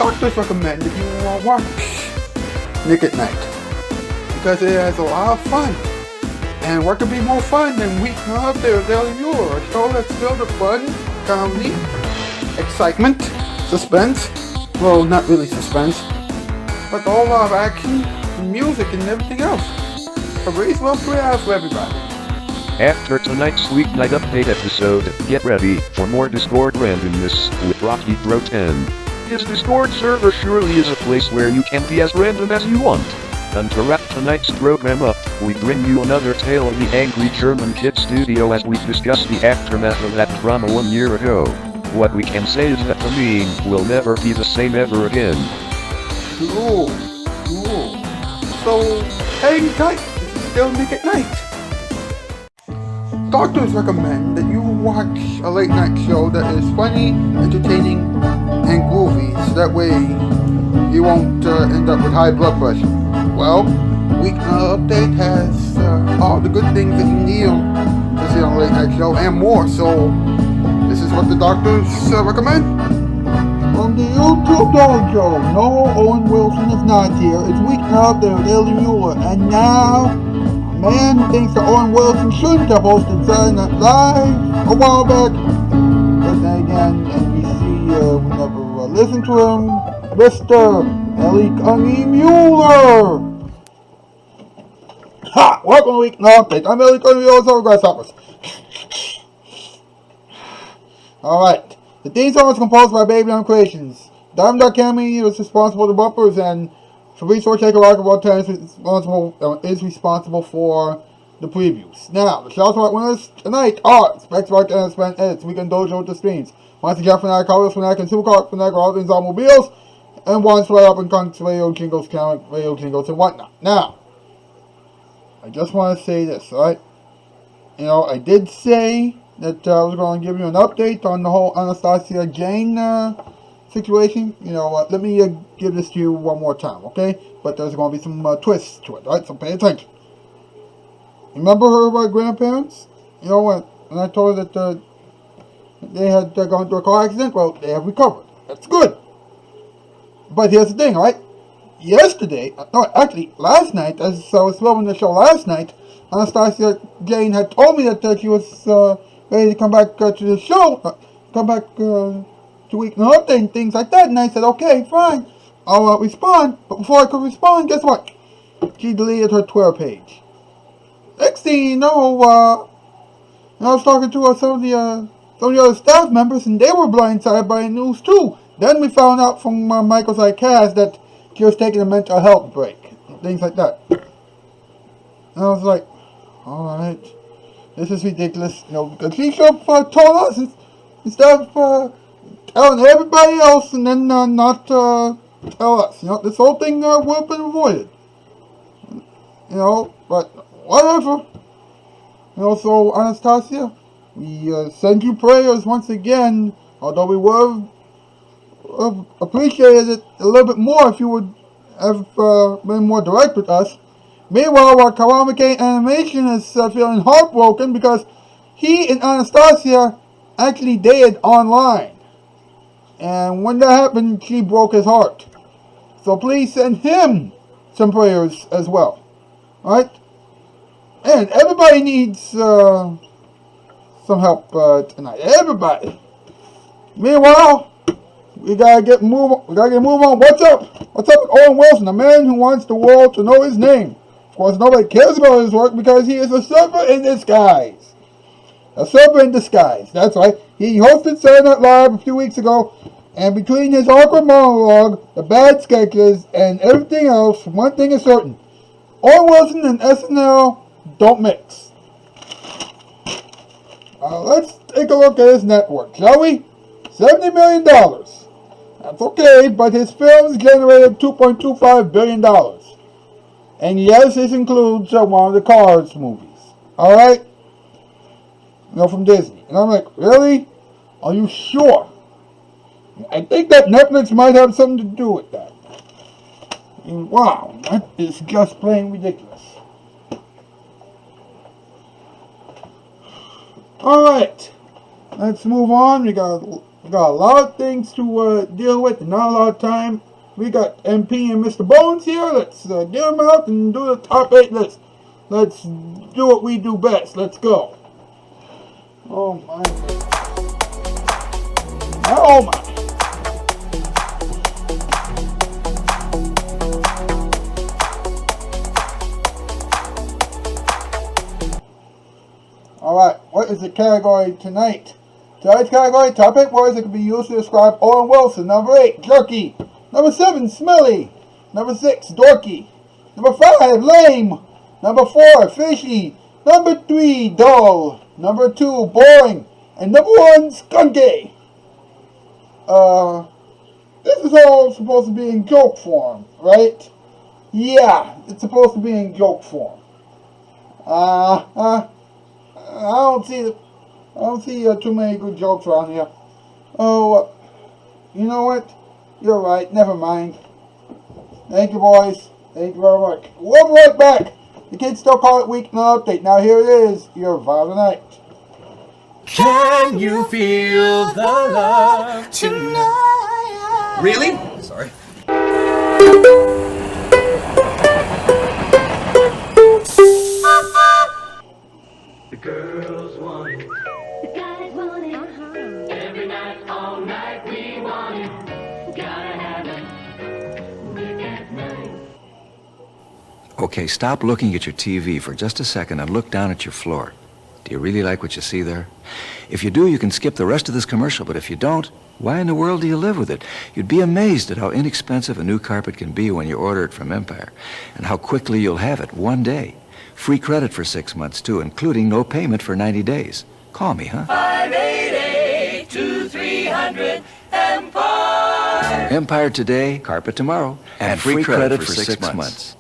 doctors recommend that you watch Nick at Night because it has a lot of fun. And what could be more fun than Weeknight there with Ellie Muller, a show that's filled with fun, comedy, excitement, suspense. Well, not really suspense, but a whole lot of action, and music, and everything else. A reasonable 3 hours for everybody. After tonight's Weeknight update episode, get ready for more Discord randomness with Rocky Bro 10. His Discord server surely is a place where you can be as random as you want. And to wrap tonight's program up, we bring you another tale of the angry German kid studio as we discuss the aftermath of that drama 1 year ago. What we can say is that the meme will never be the same ever again. Cool. So, hang tight, this is still Nick at Night. Doctors recommend that you watch a late night show that is funny, entertaining, and groovy, so that way you won't end up with high blood pressure. Well, Weeknight Update has all the good things that you need to see on a late night show and more, so this is what the doctors recommend. From the YouTube dojo, no, Owen Wilson is not here. It's Weeknight Update with Ellie Muller, and now a man who thinks that Owen Wilson shouldn't have hosted Saturday Night Live a while back, but then again, NBC would never listen to him, Mr. Ellie Muller. Ha! Welcome to Weeknight Update. I'm Ellie Muller, so grasshoppers. Alright. The theme song was composed by Baby on Creations. Dime.Cammy was responsible for the bumpers, and Fabrice Ortega Rock about 10 is responsible for the previews. Now, the Shoutout Spotlight winners tonight are Specs Rock and Spent Edits, Weekend Dojo with the streams, Monster Jeff Fanatic, Carlos Fanatic, and Supercar Fanatic, all things automobiles, and one sweat up and Conks Radio Jingles, Radio Jingles, and whatnot. Now, I just want to say this, alright? You know, I did say that I was going to give you an update on the whole Anastasia Jane situation. You know what, let me give this to you one more time, okay? But there's going to be some twists to it, right? So pay attention. Remember her grandparents? You know, when I told her that they had gone through a car accident? Well, they have recovered. That's good. But here's the thing, right? Yesterday, no, actually last night, as I was filming the show last night, Anastasia Jane had told me that she was ready to come back to the show, come back to Weeknight Update and things like that, and I said, okay, fine, I'll respond. But before I could respond, guess what? She deleted her Twitter page. Next thing you know, I was talking to some of the other staff members, and they were blindsided by the news too. Then we found out from Michael's iCast that she was taking a mental health break, and things like that. And I was like, alright, this is ridiculous, you know, because she should have told us instead of telling everybody else and then not tell us. You know, this whole thing would have been avoided. You know, but whatever. You know, so Anastasia, we send you prayers once again, although we would have appreciated it a little bit more if you would have been more direct with us. Meanwhile, Kawamake Animation is feeling heartbroken because he and Anastasia actually dated online. And when that happened, she broke his heart. So please send him some prayers as well. Alright? And everybody needs some help tonight. Everybody. Meanwhile, we gotta get move on. What's up? What's up with Owen Wilson, a man who wants the world to know his name? Of course, nobody cares about his work because he is a surfer in disguise. A surfer in disguise. That's right. He hosted Saturday Night Live a few weeks ago, and between his awkward monologue, the bad sketches, and everything else, one thing is certain: Owen Wilson and SNL don't mix. Let's take a look at his net worth, shall we? $70 million. That's okay, but his films generated $2.25 billion. And yes, this includes one of the Cars movies. Alright? You know, from Disney. And I'm like, really? Are you sure? I think that Netflix might have something to do with that. And wow, that is just plain ridiculous. Alright. Let's move on. We got We got a lot of things to deal with and not a lot of time. We got MP and Mr. Bones here. Let's get them out and do the top 8 list. Let's do what we do best. Let's go. Oh my. Oh my. Alright, what is the category tonight? Tonight's category, top 8 words that can be used to describe Owen Wilson. Number 8, jerky. Number 7, smelly. Number 6, dorky. Number 5, lame. Number 4, fishy. Number 3, dull. Number 2, boring. And number 1, skunky. This is all supposed to be in joke form, right? Yeah, it's supposed to be in joke form. I don't see too many good jokes around here. Oh, you know what? You're right. Never mind. Thank you, boys. Thank you very much. We'll be right back. The kids still call it Weeknight Update. Now here it is. Your vibe of the night. Can you feel the love tonight? Really? Sorry. The girls want it. The guys want it. Every night, all night, we want it. Gotta have it. Nick at night. Okay, stop looking at your TV for just a second and look down at your floor. Do you really like what you see there? If you do, you can skip the rest of this commercial, but if you don't, why in the world do you live with it? You'd be amazed at how inexpensive a new carpet can be when you order it from Empire, and how quickly you'll have it one day. Free credit for 6 months, too, including no payment for 90 days. Call me, huh? 588-2300 Empire. Empire today, carpet tomorrow, and free credit for 6 months.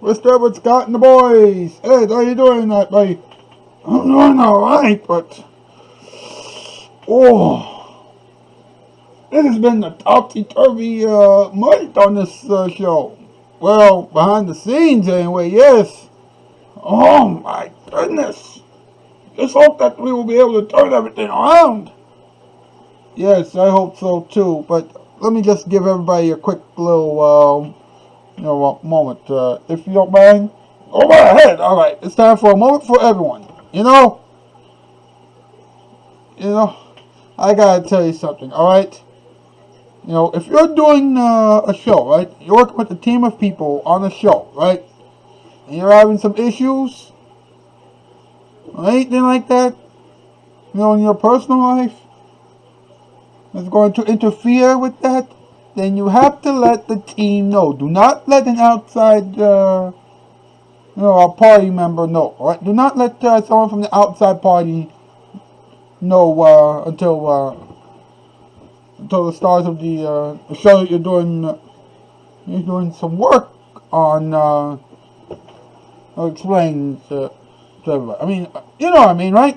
What's up with Scott and the boys? Hey, how you doing tonight, buddy? I'm doing alright, but... Oh... It has been a topsy-turvy month on this show. Well, behind the scenes anyway, yes. Oh my goodness. Just hope that we will be able to turn everything around. Yes, I hope so too, but let me just give everybody a quick little... moment. If you don't mind, go right ahead. All right, it's time for a moment for everyone. You know, I gotta tell you something. All right, if you're doing a show, right, you're working with a team of people on a show, right, and you're having some issues, or anything like that, in your personal life, that's going to interfere with that, then you have to let the team know. Do not let an outside, a party member know. All right? Do not let someone from the outside party know until the stars of the show that you're doing some work on explaining to everybody. I mean, you know what I mean, right?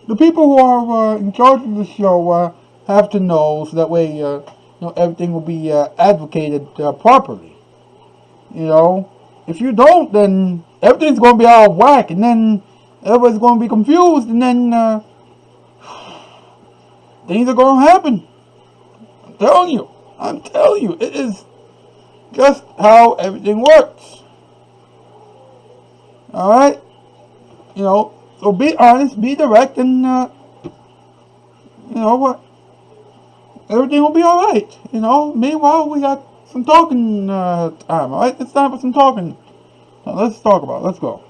The people who are in charge of the show have to know, so that way everything will be advocated properly. If you don't, then everything's going to be out of whack, and then everybody's going to be confused, and then things are going to happen. I'm telling you, it is just how everything works. All right, so be honest, be direct, and what. Everything will be alright, Meanwhile, we got some talking time, alright? It's time for some talking. Now, let's talk about it. Let's go.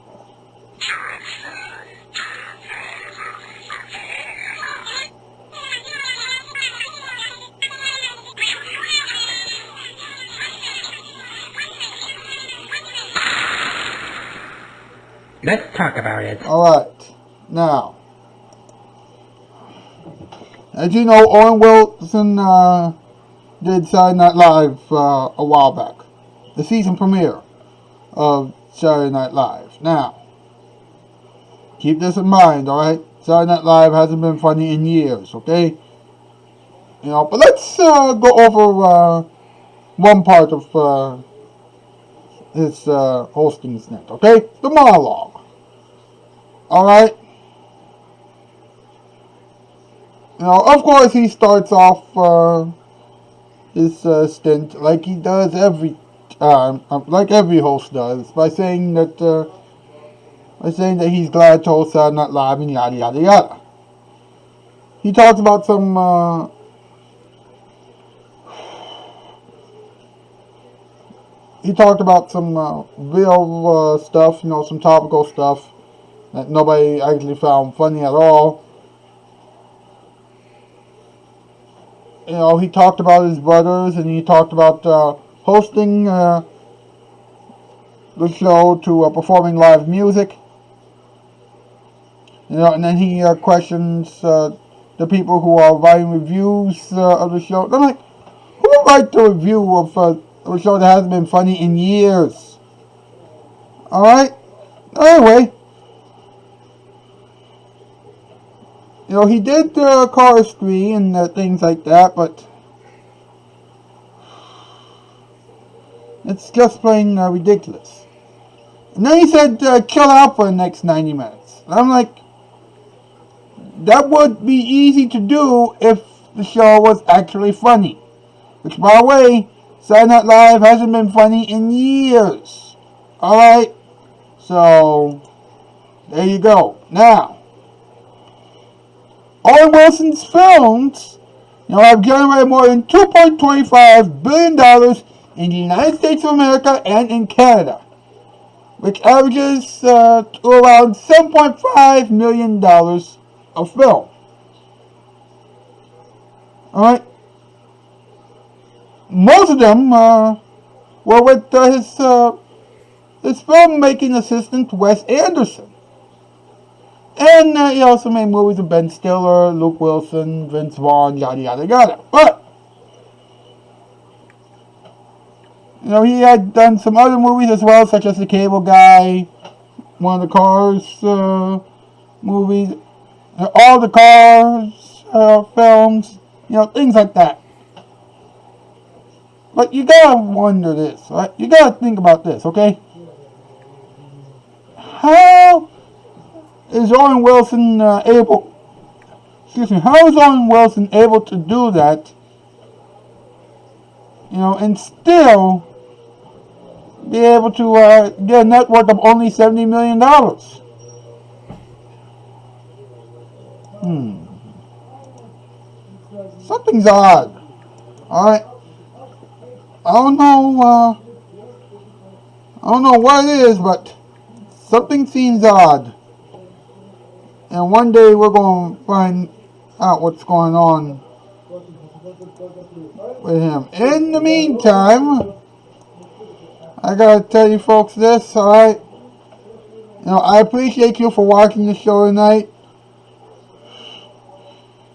Let's talk about it. Alright. Now, As you know, Owen Wilson did Saturday Night Live a while back. The season premiere of Saturday Night Live. Now, keep this in mind, alright? Saturday Night Live hasn't been funny in years, okay? But let's go over one part of his hosting stint, okay? The monologue. Alright? Of course he starts off his stint like he does every time, like every host does, by saying that he's glad to host Saturday Night Live and yada yada yada. He talks about some real stuff, some topical stuff that nobody actually found funny at all. He talked about his brothers, and he talked about hosting the show to performing live music. And then he questions the people who are writing reviews of the show. I'm like, who would write the review of a show that hasn't been funny in years? Alright? Anyway. He did choristry and things like that, but it's just plain ridiculous. And then he said, chill out for the next 90 minutes. And I'm like, that would be easy to do if the show was actually funny. Which, by the way, Saturday Night Live hasn't been funny in years. Alright? So, there you go. Now, Owen Wilson's films, have generated more than $2.25 billion in the United States of America and in Canada, which averages to around $7.5 million of film. Alright? Most of them were with his filmmaking assistant, Wes Anderson. And he also made movies with Ben Stiller, Luke Wilson, Vince Vaughn, yada yada yada. But, he had done some other movies as well, such as The Cable Guy, one of the Cars movies, all the Cars films, things like that. But you gotta wonder this, right? You gotta think about this, okay? How is Owen Wilson able to do that, and still be able to get a net worth of only $70 million? Something's odd. Alright? I don't know what it is, but something seems odd. And one day we're going to find out what's going on with him. In the meantime, I got to tell you folks this, alright? I appreciate you for watching the show tonight.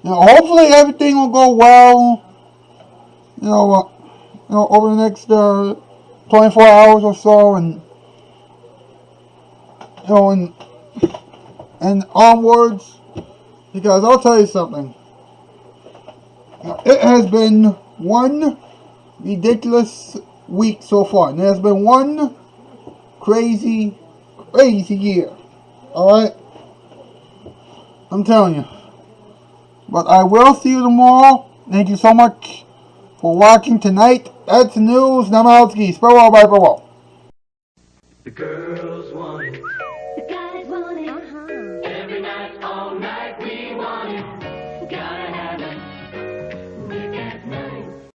Hopefully everything will go well, over the next 24 hours or so, and onwards, because I'll tell you something. It has been one ridiculous week so far, and it has been one crazy year. Alright? I'm telling you. But I will see you tomorrow. Thank you so much for watching tonight. That's the news. Namalski. Spell all by. The girl